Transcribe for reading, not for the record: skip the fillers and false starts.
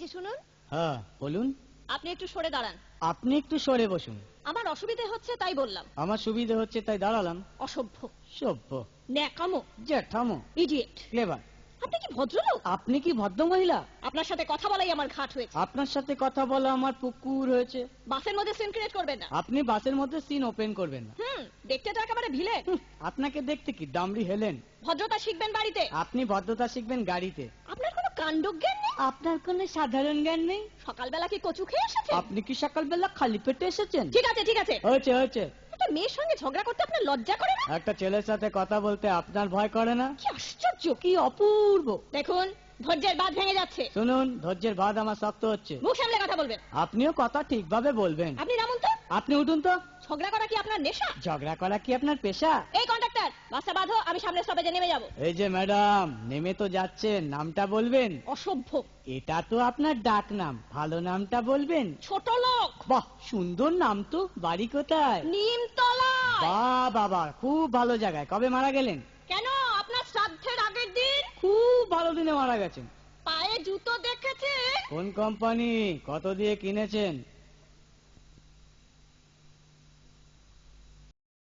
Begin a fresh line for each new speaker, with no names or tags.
যে শুনুন।
হ্যাঁ বলুন।
আপনি একটু সরে দাঁড়ান।
আপনি একটু সরে বসুন।
আমার অসুবিধা হচ্ছে তাই বললাম।
আমার সুবিধা হচ্ছে তাই দাঁড়ালাম।
অসভ্য,
সভ্য,
ন্যাকামো,
জ্যাঠামো,
ইডিয়েট।
ক্লেভার।
আপনি কি ভদ্রলোক?
আপনি কি ভদ্র মহিলা?
আপনার সাথে কথা বলাই আমার ঘাট হয়েছে।
আপনার সাথে কথা বলা আমার পুকুর হয়েছে।
বাসের মধ্যে সিন ক্রিয়েট করবেন না।
আপনি বাসের মধ্যে সিন ওপেন করবেন না।
দেখতে তো একেবারে ভিলে।
আপনাকে দেখতে কি ডামরি হেলেন?
ভদ্রতা শিখবেন বাড়িতে।
আপনি ভদ্রতা শিখবেন গাড়িতে।
আপনার কোনো কাণ্ডজ্ঞান নেই।
আপনার কোনো সাধারণ জ্ঞান নেই।
সকালবেলা কি কচু খেয়ে এসেছেন?
আপনি কি সকালবেলা খালি পেটে এসেছেন?
ঠিক আছে ঠিক আছে,
হয়েছে হয়েছে।
একটা মেয়ের সঙ্গে ঝগড়া করতে আপনার লজ্জা করে না?
একটা ছেলের সাথে কথা বলতে আপনার ভয় করে না?
কি আশ্চর্য,
কি অপূর্ব।
দেখুন ধৈর্যের বাঁধ ভেঙে যাচ্ছে।
শুনুন, ধৈর্যের বাঁধ আমার শক্ত হচ্ছে।
মুখ সামলে কথা বলবেন।
আপনিও কথা ঠিকভাবে বলবেন।
আপনি নামুন তো।
আপনি উঠুন তো।
ঝগড়া করা কি আপনার নেশা?
ঝগড়া করা কি আপনার পেশা?
এই কন্ডাক্টর, বাসটা বাঁধো, আমি সামনে স্টপেজে নেমে যাব।
এই যে ম্যাডাম, নেমে তো যাচ্ছেন, নামটা বলবেন।
অসভ্য।
এটা তো আপনার ডাক নাম, ভালো নামটা বলবেন।
ছোট লোক।
বাহ, সুন্দর নাম তো। বাড়ি কোথায়?
নিমতলা।
বাহ বাবা, খুব ভালো জায়গায়। কবে মারা গেলেন?
কেন, আপনার শ্রাদ্ধের আগের দিন।
খুব ভালো দিনে মারা গেছেন।
পায়ে জুতো দেখেছে?
কোন কোম্পানি? কত দিয়ে কিনেছেন?